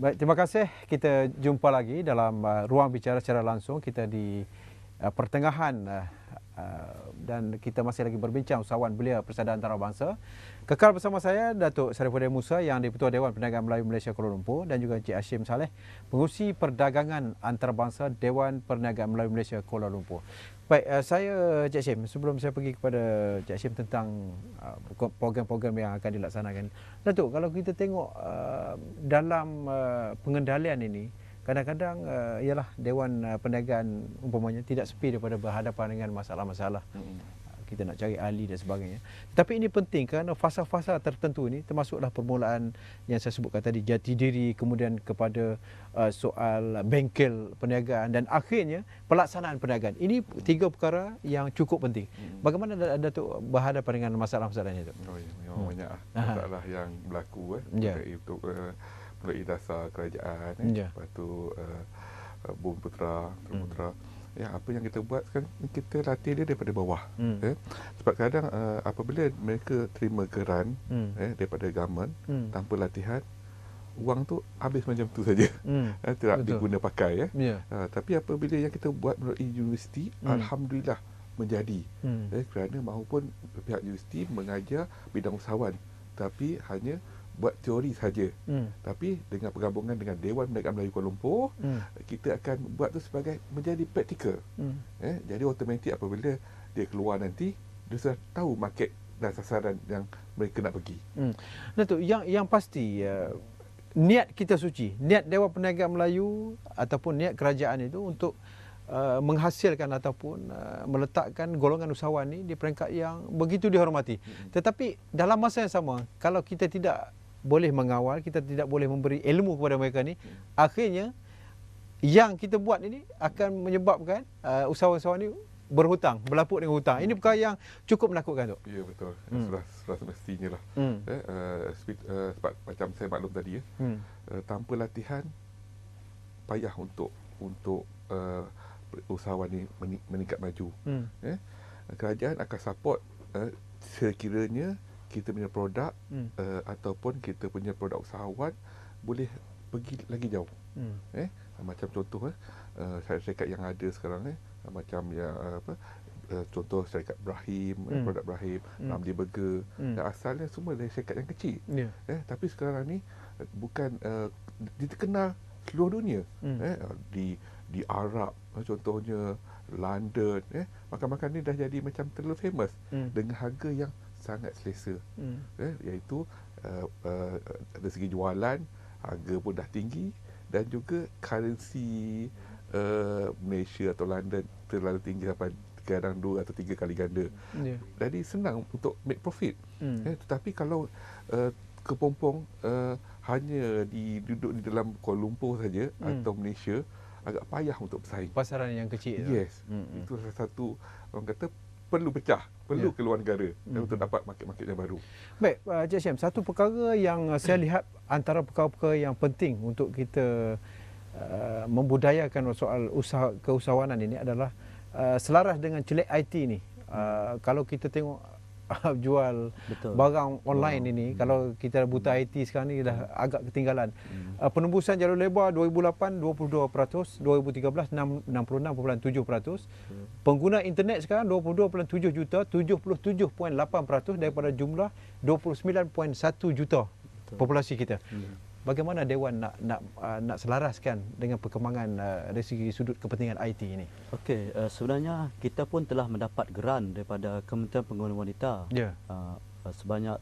Baik, terima kasih. Kita jumpa lagi dalam ruang bicara secara langsung. Kita di pertengahan dan kita masih lagi berbincang usahawan belia Persadaran Antarabangsa. Kekal bersama saya Datuk Sarifuddin Musa yang di-Ketua Dewan Perniagaan Melayu Malaysia Kuala Lumpur dan juga Encik Hashim Saleh, Pengurusi Perdagangan Antarabangsa Dewan Perniagaan Melayu Malaysia Kuala Lumpur. Baik, saya Encik Hashim, sebelum saya pergi kepada Encik Hashim tentang program-program yang akan dilaksanakan. Datuk, kalau kita tengok dalam pengendalian ini, kadang-kadang ialah Dewan Perniagaan umpamanya tidak sepi daripada berhadapan dengan masalah-masalah. Kita nak cari ahli dan sebagainya. Tapi ini penting kerana fasa-fasa tertentu ini, termasuklah permulaan yang saya sebutkan tadi, jati diri, kemudian kepada soal bengkel perniagaan dan akhirnya pelaksanaan perniagaan. Ini tiga perkara yang cukup penting. Bagaimana Datuk berhadapan dengan masalah-masalah ini? Oh ya, memang banyak masalah yang berlaku mulai dasar kerajaan, lepas tu Bumiputera, Terputera. Ya, apa yang kita buat kan, kita latih dia daripada bawah. Sebab kadang apabila mereka terima geran daripada government tanpa latihan, wang tu habis macam tu saja. Tidak diguna pakai. Tapi apabila yang kita buat melalui universiti, alhamdulillah menjadi. Kerana mahupun pihak universiti mengajar bidang usahawan, tapi hanya buat teori saja. Tapi dengan pergabungan dengan Dewan Perniagaan Melayu Kuala Lumpur, kita akan buat tu sebagai menjadi praktikal. Jadi automatik apabila dia keluar nanti, dia sudah tahu market dan sasaran yang mereka nak pergi. Datuk, yang pasti niat kita suci, niat Dewan Perniagaan Melayu ataupun niat kerajaan itu untuk menghasilkan ataupun meletakkan golongan usahawan ini di peringkat yang begitu dihormati. Tetapi dalam masa yang sama, kalau kita tidak boleh mengawal, kita tidak boleh memberi ilmu kepada mereka ni, akhirnya yang kita buat ini akan menyebabkan usahawan-usahawan ini berhutang, berlapuk dengan hutang. Ini perkara yang cukup menakutkan, Tok. Ya, betul. Sudah semestinya lah. Sebab macam saya maklum tadi, tanpa latihan payah untuk usahawan ni meningkat maju. Kerajaan akan support sekiranya kita punya produk ataupun kita punya produk usahawan boleh pergi lagi jauh. Macam contoh syarikat yang ada sekarang macam yang contoh syarikat Brahim, produk Brahim, Ramli Burger, asalnya semua dari syarikat yang kecil. Tapi sekarang ni bukan dikenal seluruh dunia. Di Arab contohnya, London, makan-makan ni dah jadi macam terlalu famous dengan harga yang sangat selesa. Iaitu dari segi jualan, harga pun dah tinggi, dan juga currency Malaysia atau London terlalu tinggi sampai kadang 2 atau 3 kali ganda. Jadi senang untuk make profit. Tetapi kalau kepompong hanya duduk di dalam Kuala Lumpur saja atau Malaysia, agak payah untuk bersaing. Pasaran yang kecil. Yes. Itu salah satu, orang kata, perlu pecah, perlu keluar negara untuk dapat market-market yang baru. Baik, Encik Hashim, satu perkara yang saya lihat antara perkara-perkara yang penting untuk kita membudayakan soal keusahawanan ini adalah selaras dengan celik IT ni. Kalau kita tengok jual barang online ini, kalau kita buta IT sekarang ni dah agak ketinggalan. Penembusan jalur lebar 2008 22%, 2013 66.7%. Pengguna internet sekarang 22.7 juta, 77.8% daripada jumlah 29.1 juta populasi kita. Bagaimana Dewan nak selaraskan dengan perkembangan dari segi sudut kepentingan IT ini? Okey, sebenarnya kita pun telah mendapat geran daripada Kementerian Pembangunan Wanita sebanyak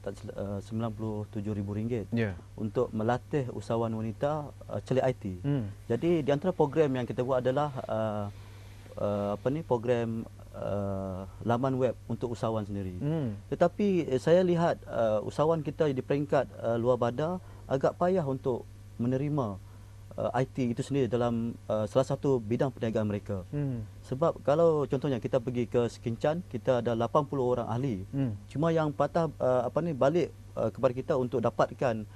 RM97,000 untuk melatih usahawan wanita celik IT. Jadi di antara program yang kita buat adalah program laman web untuk usahawan sendiri. Tetapi saya lihat usahawan kita di peringkat luar bandar agak payah untuk menerima IT itu sendiri dalam salah satu bidang perniagaan mereka. Sebab kalau contohnya kita pergi ke Sekincan, kita ada 80 orang ahli. Cuma yang patah balik kepada kita untuk dapatkan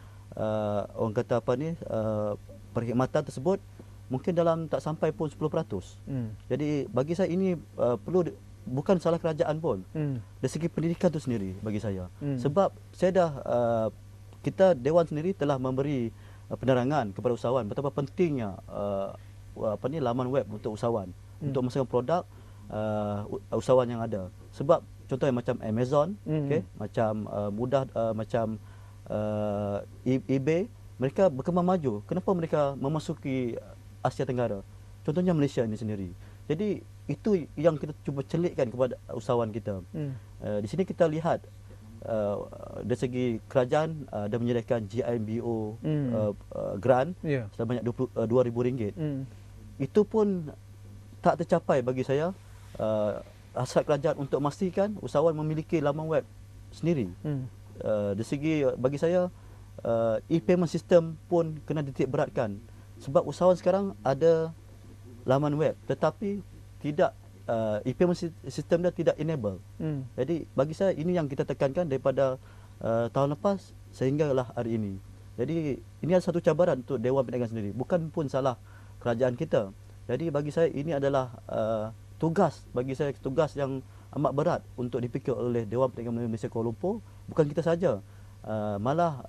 orang kata perkhidmatan tersebut mungkin dalam tak sampai pun 10%. Jadi bagi saya ini perlu bukan salah kerajaan pun. Dari segi pendidikan itu sendiri bagi saya. Sebab saya dah kita Dewan sendiri telah memberi penerangan kepada usahawan betapa pentingnya laman web untuk usahawan untuk memasarkan produk usahawan yang ada. Sebab contohnya macam Amazon, okey, macam mudah macam eBay, mereka berkembang maju. Kenapa mereka memasuki Asia Tenggara? Contohnya Malaysia ini sendiri. Jadi itu yang kita cuba celikkan kepada usahawan kita. Di sini kita lihat dari segi kerajaan dia menyediakan GIMBO grant sebanyak RM2,000. Itu pun tak tercapai bagi saya. Hasrat kerajaan untuk memastikan usahawan memiliki laman web sendiri. Dari segi bagi saya e-payment system pun kena dititik beratkan. Sebab usahawan sekarang ada laman web tetapi tidak e-payment system dia tidak enable. Jadi bagi saya ini yang kita tekankan daripada tahun lepas sehinggalah hari ini. Jadi ini adalah satu cabaran untuk Dewan Perniagaan sendiri. Bukan pun salah kerajaan kita. Jadi bagi saya ini adalah tugas yang amat berat untuk dipikir oleh Dewan Perniagaan Malaysia Kuala Lumpur. Bukan kita saja. Malah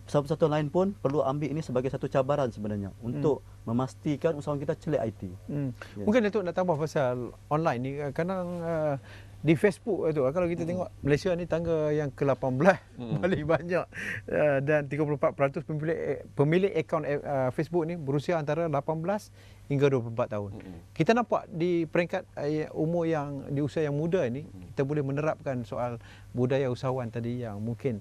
persatuan lain pun perlu ambil ini sebagai satu cabaran sebenarnya untuk memastikan usahawan kita celik IT. Mungkin Datuk nak tambah pasal online ni, kadang di Facebook tu kalau kita tengok Malaysia ni tangga yang ke-18 paling banyak dan 34% pemilik akaun Facebook ni berusia antara 18 hingga 24 tahun. Kita nampak di peringkat umur yang di usia yang muda ni kita boleh menerapkan soal budaya usahawan tadi yang mungkin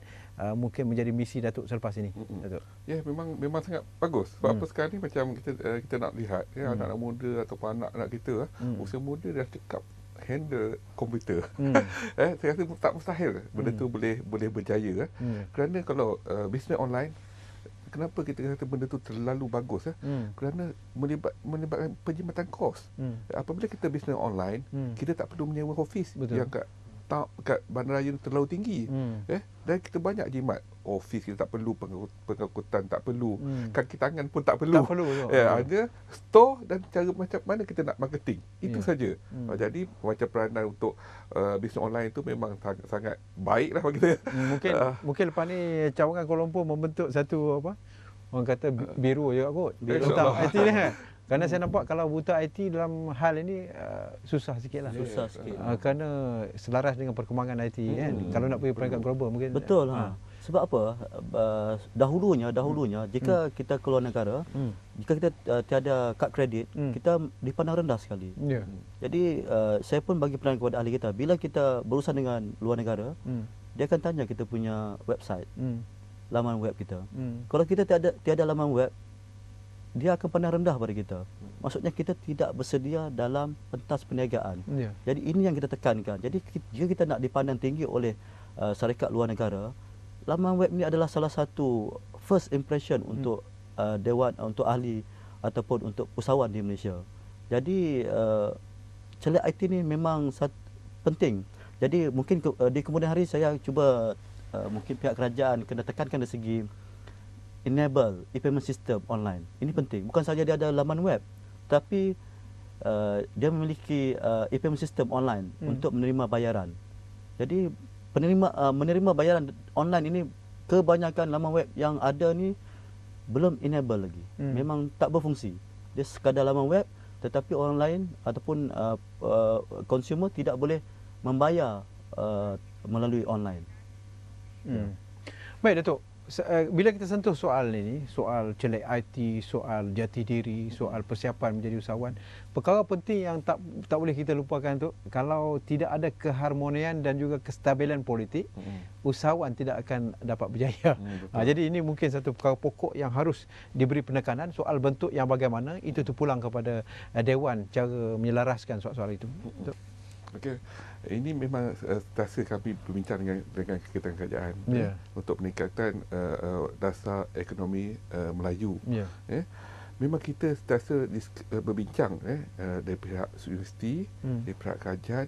menjadi misi Datuk selepas ini. Datuk. Ya, memang sangat bagus. Sebab apa sekarang ni macam kita nak lihat anak-anak muda ataupun anak-anak kita usia muda dah cekap handle komputer. Saya rasa tak mustahil benda tu boleh berjaya. Kerana kalau bisnes online, kenapa kita kata benda tu terlalu bagus? Kerana melibatkan penjimatan kos. Apabila kita bisnes online, kita tak perlu menyewa office yang kat bandaraya terlalu tinggi. Dan kita banyak jimat office, kita tak perlu pengangkutan, tak perlu kaki tangan pun tak perlu. Hanya store dan cara macam mana kita nak marketing. Itu saja. Jadi macam peranan untuk bisnes online itu memang sangat baik lah bagi kita. Mungkin lepas ni cawangan Kuala Lumpur membentuk satu orang kata biru juga kot. Tentang IT ni kan. Kerana saya nampak kalau buta IT dalam hal ini susah sikit lah. Susah sikit. Kerana selaras dengan perkembangan IT kan. Kalau nak pergi peringkat global mungkin. Betul. Sebab apa? Dahulunya jika kita keluar negara, jika kita tiada kad kredit, kita dipandang rendah sekali. Jadi saya pun bagi peranan kepada ahli kita, bila kita berurusan dengan luar negara, dia akan tanya kita punya website, laman web kita. Kalau kita tiada laman web, dia akan pandang rendah pada kita. Maksudnya kita tidak bersedia dalam pentas perniagaan. Jadi ini yang kita tekankan. Jadi jika kita nak dipandang tinggi oleh syarikat luar negara, laman web ini adalah salah satu first impression untuk dewan, untuk ahli ataupun untuk usahawan di Malaysia. Jadi celik IT ini memang penting. Jadi mungkin di kemudian hari saya cuba mungkin pihak kerajaan kena tekankan dari segi enable e-payment system online. Ini penting. Bukan saja dia ada laman web, tapi dia memiliki e-payment system online untuk menerima bayaran. Jadi menerima bayaran online ini, kebanyakan laman web yang ada ni belum enable lagi. Memang tak berfungsi. Dia sekadar laman web, tetapi orang lain ataupun consumer tidak boleh membayar melalui online. Baik Datuk. Bila kita sentuh soal ini, soal celik IT, soal jati diri, soal persiapan menjadi usahawan, perkara penting yang tak boleh kita lupakan tu, kalau tidak ada keharmonian dan juga kestabilan politik, usahawan tidak akan dapat berjaya. Jadi ini mungkin satu perkara pokok yang harus diberi penekanan. Soal bentuk yang bagaimana, itu terpulang kepada Dewan cara menyelaraskan soal-soal itu. Okey. Ini memang sentiasa kami berbincang dengan Sekretariat Kerajaan untuk meningkatkan dasar ekonomi Melayu. Memang kita sentiasa berbincang dari pihak universiti, dari pihak kerajaan,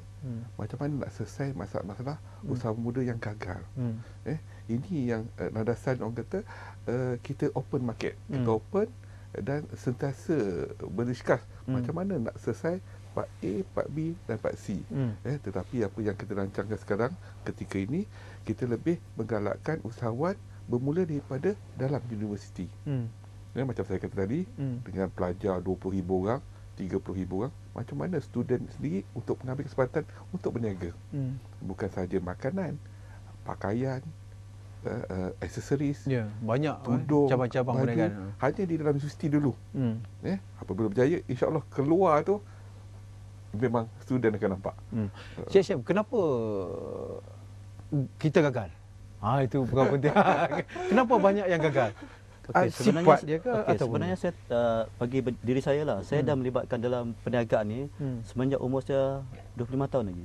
macam mana nak selesai masalah-masalah usaha muda yang gagal. Ini yang landasan orang kata kita open market. Kita open dan sentiasa berdiskus macam mana nak selesai part A, part B dan part C. Tetapi apa yang kita rancangkan sekarang ketika ini, kita lebih menggalakkan usahawan bermula daripada dalam universiti. Macam saya kata tadi, dengan pelajar 20,000 orang, 30,000 orang, macam mana student sendiri untuk mengambil kesempatan untuk berniaga. Bukan sahaja makanan, pakaian, aksesoris, banyak tudung, cabang-cabang perniagaan. Hanya di dalam universiti dulu. Apabila berjaya, insya-Allah keluar tu memang student akan nampak. Cik Syam, kenapa kita gagal? Itu perkara penting. Kenapa banyak yang gagal? Sifat dia ke atau sebenarnya saya bagi diri saya lah, saya dah melibatkan dalam perniagaan ni semenjak umur saya 25 tahun lagi.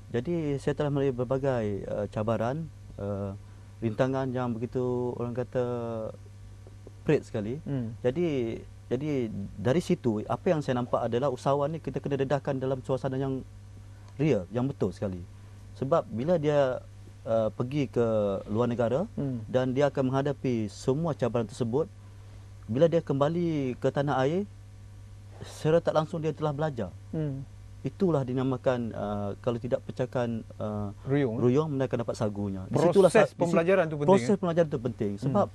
Jadi saya telah melalui berbagai cabaran, rintangan yang begitu orang kata berat sekali. Jadi dari situ apa yang saya nampak adalah usahawan ni kita kena dedahkan dalam suasana yang real, yang betul sekali. Sebab bila dia pergi ke luar negara dan dia akan menghadapi semua cabaran tersebut, bila dia kembali ke tanah air, secara tak langsung dia telah belajar. Itulah dinamakan kalau tidak pecahkan ruyung mana akan dapat sagunya. Proses pembelajaran itu penting. Proses pembelajaran itu penting. Sebab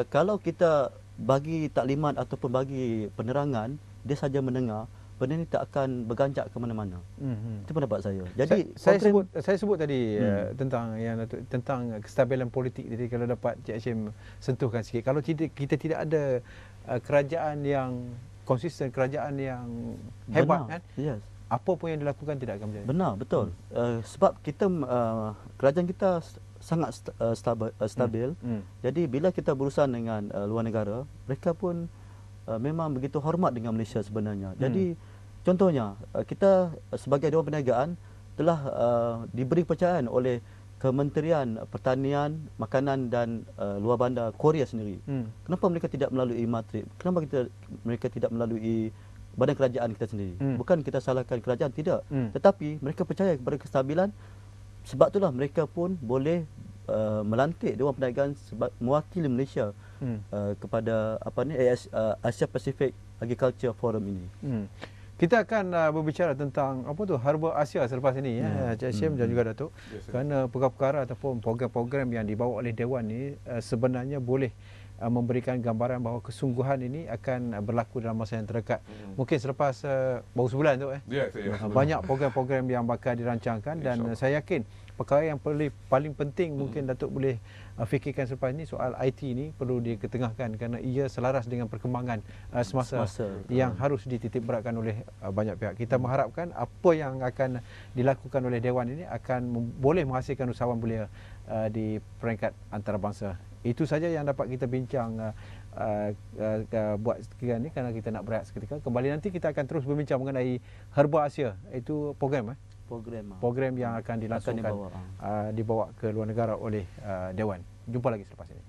kalau kita bagi taklimat ataupun bagi penerangan, dia saja mendengar, benda ini tak akan berganjak ke mana-mana. Itu pendapat saya. Jadi saya sebut tadi tentang kestabilan politik. Jadi kalau dapat Cik Hashim sentuhkan sikit, kalau kita tidak ada kerajaan yang konsisten, kerajaan yang hebat, kan? Apa pun yang dilakukan tidak akan berjaya. Benar, betul. Sebab kita kerajaan kita sangat stabil. Jadi bila kita berurusan dengan luar negara, mereka pun memang begitu hormat dengan Malaysia sebenarnya. Jadi contohnya kita sebagai Dewan Perniagaan telah diberi kepercayaan oleh Kementerian Pertanian, Makanan dan Luar Bandar Korea sendiri. Kenapa mereka tidak melalui matrix? Kenapa mereka tidak melalui badan kerajaan kita sendiri? Bukan kita salahkan kerajaan, tidak. Tetapi mereka percaya kepada kestabilan. Sebab itulah mereka pun boleh melantik Dewan Perniagaan mewakili Malaysia kepada Asia Pacific Agriculture Forum ini. Kita akan berbicara tentang Harbour Asia selepas ini, Cik Hashim dan juga Datuk. Kerana perkara-perkara ataupun program-program yang dibawa oleh Dewan ini sebenarnya boleh memberikan gambaran bahawa kesungguhan ini akan berlaku dalam masa yang terdekat. Mungkin selepas baru sebulan tu banyak program-program yang bakal dirancangkan dan saya yakin perkara yang paling penting mungkin Datuk boleh fikirkan selepas ini, soal IT ini perlu diketengahkan kerana ia selaras dengan perkembangan semasa yang harus dititik beratkan oleh banyak pihak. Kita mengharapkan apa yang akan dilakukan oleh Dewan ini akan boleh menghasilkan usahawan belia di peringkat antarabangsa. Itu saja yang dapat kita bincang buat sekarang ni kerana kita nak berehat seketika. Kembali nanti kita akan terus berbincang mengenai Harbour Asia. Itu program yang akan dilangsungkan dibawa ke luar negara oleh Dewan. Jumpa lagi selepas ini.